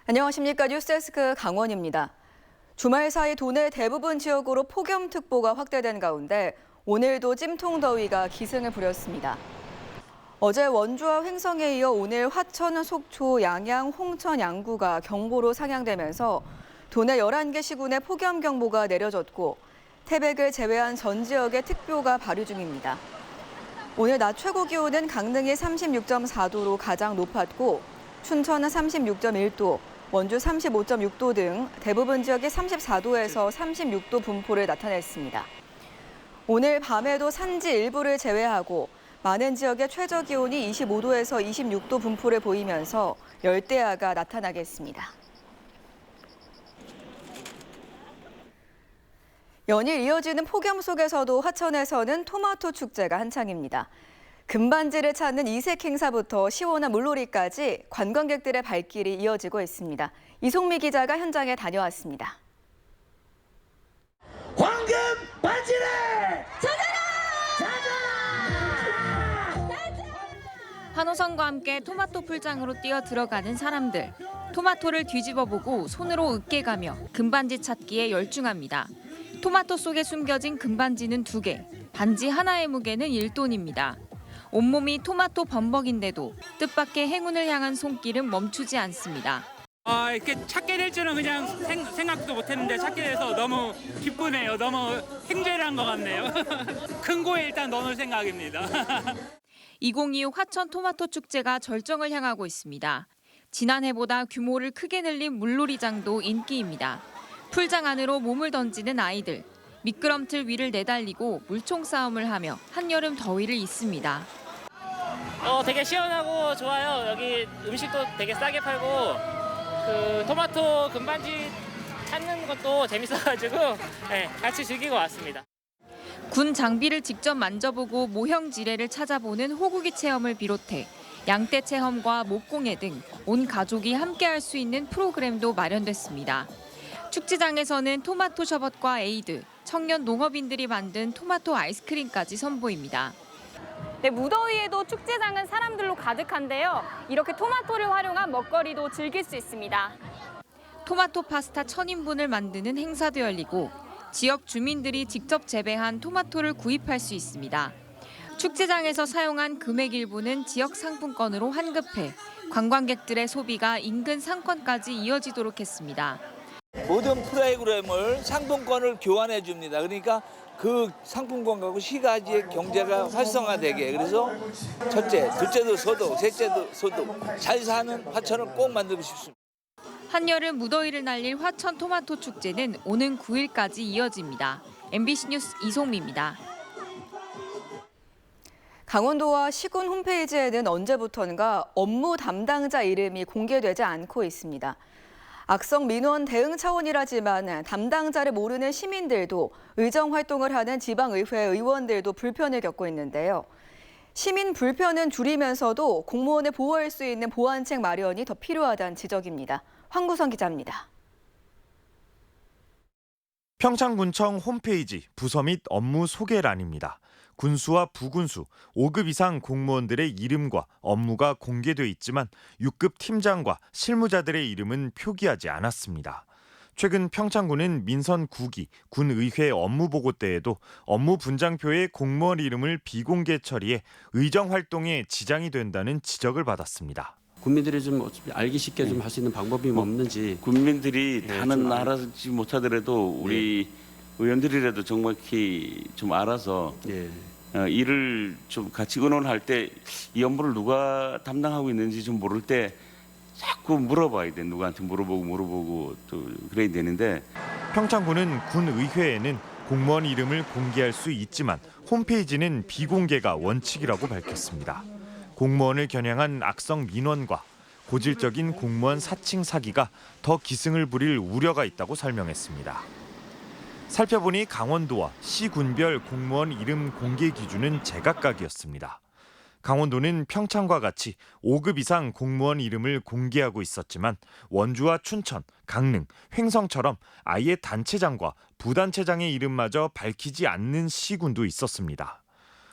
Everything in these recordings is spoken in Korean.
안녕하십니까. 뉴스데스크 강원입니다. 주말 사이 도내 대부분 지역으로 폭염특보가 확대된 가운데 오늘도 찜통더위가 기승을 부렸습니다. 어제 원주와 횡성에 이어 오늘 화천, 속초, 양양, 홍천, 양구가 경보로 상향되면서 도내 11개 시군에 폭염경보가 내려졌고 태백을 제외한 전 지역에 특보가 발효 중입니다. 오늘 낮 최고 기온은 강릉이 36.4도로 가장 높았고 춘천은 36.1도, 원주 35.6도 등 대부분 지역이 34도에서 36도 분포를 나타냈습니다. 오늘 밤에도 산지 일부를 제외하고 많은 지역의 최저 기온이 25도에서 26도 분포를 보이면서 열대야가 나타나겠습니다. 연일 이어지는 폭염 속에서도 화천에서는 토마토 축제가 한창입니다. 금반지를 찾는 이색 행사부터 시원한 물놀이까지 관광객들의 발길이 이어지고 있습니다. 이송미 기자가 현장에 다녀왔습니다. 황금 반지를 환호성과 함께 토마토 풀장으로 뛰어 들어가는 사람들. 토마토를 뒤집어보고 손으로 으깨가며 금반지 찾기에 열중합니다. 토마토 속에 숨겨진 금반지는 2개, 반지 하나의 무게는 1톤입니다. 온몸이 토마토 범벅인데도 뜻밖의 행운을 향한 손길은 멈추지 않습니다. 이렇게 찾게 될 줄은 그냥 생각도 못했는데 찾게 돼서 너무 기쁘네요. 너무 행제를 것 같네요. 큰 거에 일단 넣을 생각입니다. 2025 화천 토마토 축제가 절정을 향하고 있습니다. 지난해보다 규모를 크게 늘린 물놀이장도 인기입니다. 풀장 안으로 몸을 던지는 아이들, 미끄럼틀 위를 내달리고 물총 싸움을 하며 한여름 더위를 잊습니다. 되게 시원하고 좋아요. 여기 음식도 되게 싸게 팔고 토마토 금반지 찾는 것도 재밌어가지고 같이 즐기고 왔습니다. 군 장비를 직접 만져보고 모형 지뢰를 찾아보는 호구기 체험을 비롯해 양떼 체험과 목공예 등 온 가족이 함께할 수 있는 프로그램도 마련됐습니다. 축제장에서는 토마토 셔벗과 에이드, 청년 농업인들이 만든 토마토 아이스크림까지 선보입니다. 네, 무더위에도 축제장은 사람들로 가득한데요. 이렇게 토마토를 활용한 먹거리도 즐길 수 있습니다. 토마토 파스타 1000인분을 만드는 행사도 열리고 지역 주민들이 직접 재배한 토마토를 구입할 수 있습니다. 축제장에서 사용한 금액 일부는 지역 상품권으로 환급해 관광객들의 소비가 인근 상권까지 이어지도록 했습니다. 모든 프로그램을 상품권을 교환해 줍니다. 그러니까 그 상품권 갖고 시가지의 경제가 활성화되게 그래서 첫째, 둘째도 소득, 셋째도 소득, 잘 사는 화천을 꼭 만들고 싶습니다. 한여름 무더위를 날릴 화천 토마토 축제는 오는 9일까지 이어집니다. MBC 뉴스 이송미입니다. 강원도와 시군 홈페이지에는 언제부턴가 업무 담당자 이름이 공개되지 않고 있습니다. 악성 민원 대응 차원이라지만 담당자를 모르는 시민들도 의정 활동을 하는 지방의회 의원들도 불편을 겪고 있는데요. 시민 불편은 줄이면서도 공무원을 보호할 수 있는 보완책 마련이 더 필요하다는 지적입니다. 황구선 기자입니다. 평창군청 홈페이지 부서 및 업무 소개란입니다. 군수와 부군수, 5급 이상 공무원들의 이름과 업무가 공개돼 있지만 6급 팀장과 실무자들의 이름은 표기하지 않았습니다. 최근 평창군은 민선 9기 군의회 업무보고 때에도 업무 분장표에 공무원 이름을 비공개 처리해 의정 활동에 지장이 된다는 지적을 받았습니다. 국민들이 좀 알기 쉽게 좀 할 수 있는 방법이 없는지. 국민들이 다는 알아지 못하더라도 우리 의원들이라도 정확히 좀 알아서 일을 좀 같이 의논할 때 이 업무를 누가 담당하고 있는지 좀 모를 때 자꾸 물어봐야 돼. 누구한테 물어보고 또 그래야 되는데. 평창군은 군의회에는 공무원 이름을 공개할 수 있지만 홈페이지는 비공개가 원칙이라고 밝혔습니다. 공무원을 겨냥한 악성 민원과 고질적인 공무원 사칭 사기가 더 기승을 부릴 우려가 있다고 설명했습니다. 살펴보니 강원도와 시군별 공무원 이름 공개 기준은 제각각이었습니다. 강원도는 평창과 같이 5급 이상 공무원 이름을 공개하고 있었지만 원주와 춘천, 강릉, 횡성처럼 아예 단체장과 부단체장의 이름마저 밝히지 않는 시군도 있었습니다.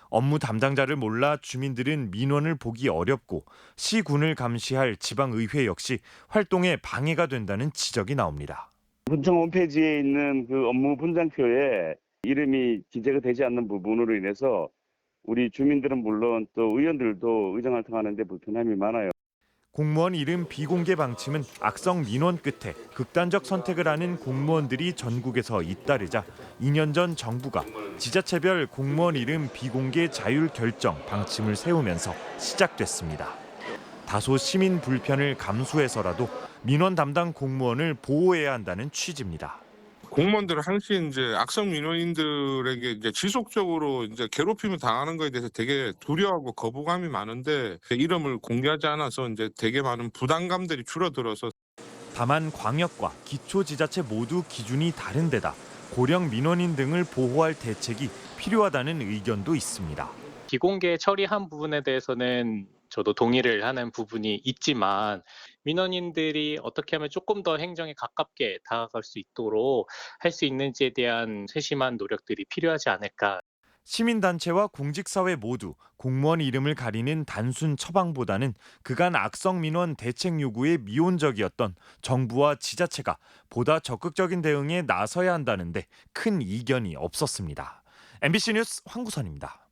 업무 담당자를 몰라 주민들은 민원을 보기 어렵고 시군을 감시할 지방의회 역시 활동에 방해가 된다는 지적이 나옵니다. 군청 홈페이지에 있는 그 업무 분장표에 이름이 기재가 되지 않는 부분으로 인해서 우리 주민들은 물론 또 의원들도 의정활동하는 데 불편함이 많아요. 공무원 이름 비공개 방침은 악성 민원 끝에 극단적 선택을 하는 공무원들이 전국에서 잇따르자 2년 전 정부가 지자체별 공무원 이름 비공개 자율 결정 방침을 세우면서 시작됐습니다. 다소 시민 불편을 감수해서라도 민원 담당 공무원을 보호해야 한다는 취지입니다. 공무원들 항시 이제 악성 민원인들에게 이제 지속적으로 이제 괴롭힘을 당하는 것에 대해서 되게 두려워하고 거부감이 많은데 이름을 공개하지 않아서 이제 되게 많은 부담감들이 줄어들어서 다만 광역과 기초지자체 모두 기준이 다른 데다 고령 민원인 등을 보호할 대책이 필요하다는 의견도 있습니다. 비공개 처리한 부분에 대해서는 저도 동의를 하는 부분이 있지만 민원인들이 어떻게 하면 조금 더 행정에 가깝게 다가갈 수 있도록 할 수 있는지에 대한 세심한 노력들이 필요하지 않을까. 시민단체와 공직사회 모두 공무원 이름을 가리는 단순 처방보다는 그간 악성 민원 대책 요구에 미온적이었던 정부와 지자체가 보다 적극적인 대응에 나서야 한다는데 큰 이견이 없었습니다. MBC 뉴스 황구선입니다.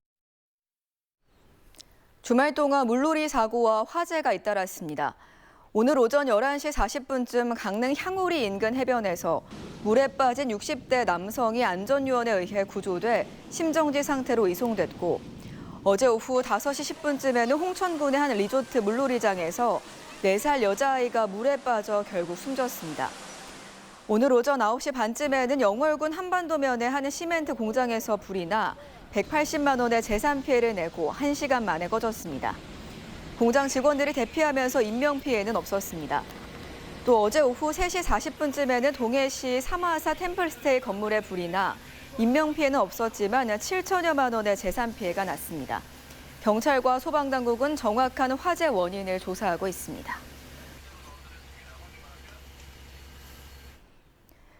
주말 동안 물놀이 사고와 화재가 잇따랐습니다. 오늘 오전 11시 40분쯤 강릉 향우리 인근 해변에서 물에 빠진 60대 남성이 안전요원에 의해 구조돼 심정지 상태로 이송됐고 어제 오후 5시 10분쯤에는 홍천군의 한 리조트 물놀이장에서 4살 여자아이가 물에 빠져 결국 숨졌습니다. 오늘 오전 9시 반쯤에는 영월군 한반도면의 한 시멘트 공장에서 불이 나 180만 원의 재산 피해를 내고 1시간 만에 꺼졌습니다. 공장 직원들이 대피하면서 인명피해는 없었습니다. 또 어제 오후 3시 40분쯤에는 동해시 삼화사 템플스테이 건물에 불이 나 인명피해는 없었지만 7천여만 원의 재산 피해가 났습니다. 경찰과 소방당국은 정확한 화재 원인을 조사하고 있습니다.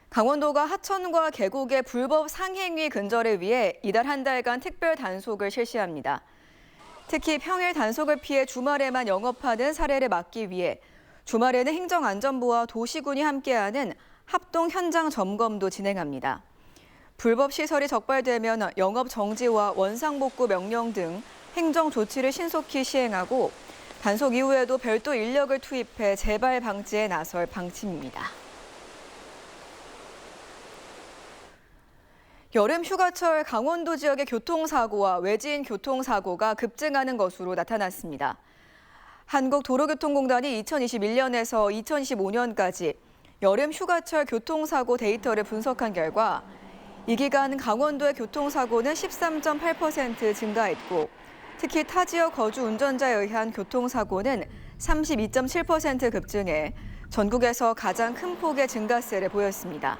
강원도가 하천과 계곡의 불법 상행위 근절을 위해 이달 한 달간 특별 단속을 실시합니다. 특히 평일 단속을 피해 주말에만 영업하는 사례를 막기 위해 주말에는 행정안전부와 도시군이 함께하는 합동 현장 점검도 진행합니다. 불법 시설이 적발되면 영업 정지와 원상복구 명령 등 행정 조치를 신속히 시행하고 단속 이후에도 별도 인력을 투입해 재발 방지에 나설 방침입니다. 여름 휴가철 강원도 지역의 교통사고와 외지인 교통사고가 급증하는 것으로 나타났습니다. 한국도로교통공단이 2021년에서 2025년까지 여름 휴가철 교통사고 데이터를 분석한 결과 이 기간 강원도의 교통사고는 13.8% 증가했고 특히 타 지역 거주 운전자에 의한 교통사고는 32.7% 급증해 전국에서 가장 큰 폭의 증가세를 보였습니다.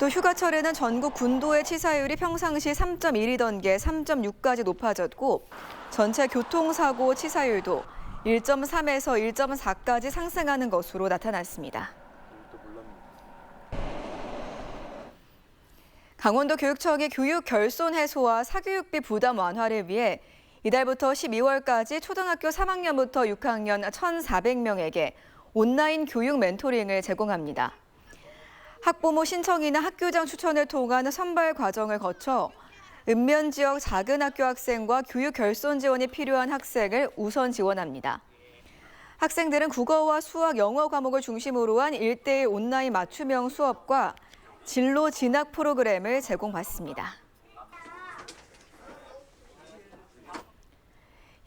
또 휴가철에는 전국 군도의 치사율이 평상시 3.1이던 게 3.6까지 높아졌고 전체 교통사고 치사율도 1.3에서 1.4까지 상승하는 것으로 나타났습니다. 강원도 교육청이 교육 결손 해소와 사교육비 부담 완화를 위해 이달부터 12월까지 초등학교 3학년부터 6학년 1,400명에게 온라인 교육 멘토링을 제공합니다. 학부모 신청이나 학교장 추천을 통한 선발 과정을 거쳐 읍면 지역 작은 학교 학생과 교육 결손 지원이 필요한 학생을 우선 지원합니다. 학생들은 국어와 수학, 영어 과목을 중심으로 한 1:1 온라인 맞춤형 수업과 진로 진학 프로그램을 제공받습니다.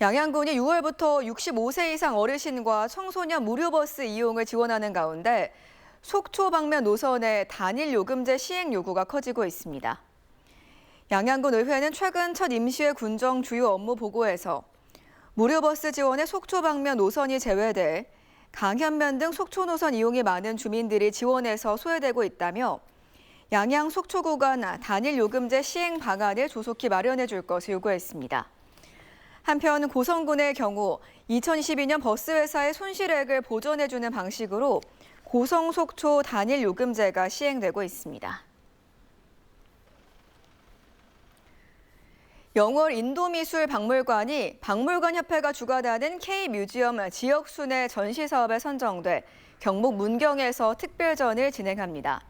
양양군이 6월부터 65세 이상 어르신과 청소년 무료버스 이용을 지원하는 가운데 속초 방면 노선의 단일 요금제 시행 요구가 커지고 있습니다. 양양군 의회는 최근 첫 임시회 군정 주요 업무 보고에서 무료버스 지원의 속초 방면 노선이 제외돼 강현면 등 속초 노선 이용이 많은 주민들이 지원에서 소외되고 있다며 양양 속초 구간 단일 요금제 시행 방안을 조속히 마련해 줄 것을 요구했습니다. 한편 고성군의 경우 2022년 버스 회사의 손실액을 보전해 주는 방식으로 고성 속초 단일 요금제가 시행되고 있습니다. 영월 인도미술박물관이 박물관협회가 주관하는 K뮤지엄 지역순회 전시 사업에 선정돼 경북 문경에서 특별전을 진행합니다.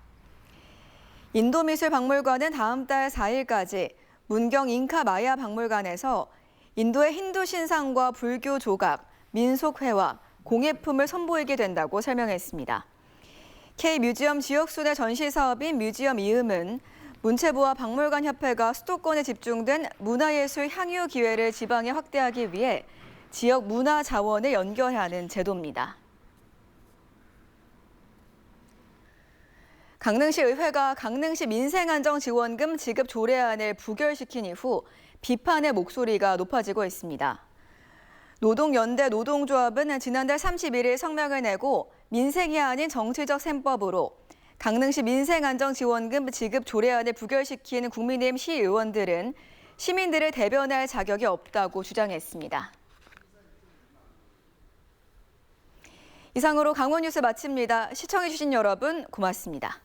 인도미술박물관은 다음 달 4일까지 문경 잉카 마야 박물관에서 인도의 힌두 신상과 불교 조각, 민속회화, 공예품을 선보이게 된다고 설명했습니다. K뮤지엄 지역순회 전시 사업인 뮤지엄 이음은 문체부와 박물관협회가 수도권에 집중된 문화예술 향유 기회를 지방에 확대하기 위해 지역 문화 자원을 연결하는 제도입니다. 강릉시 의회가 강릉시 민생안정지원금 지급 조례안을 부결시킨 이후 비판의 목소리가 높아지고 있습니다. 노동연대 노동조합은 지난달 31일 성명을 내고 민생이 아닌 정치적 셈법으로 강릉시 민생안정지원금 지급 조례안을 부결시킨 국민의힘 시의원들은 시민들을 대변할 자격이 없다고 주장했습니다. 이상으로 강원 뉴스 마칩니다. 시청해주신 여러분 고맙습니다.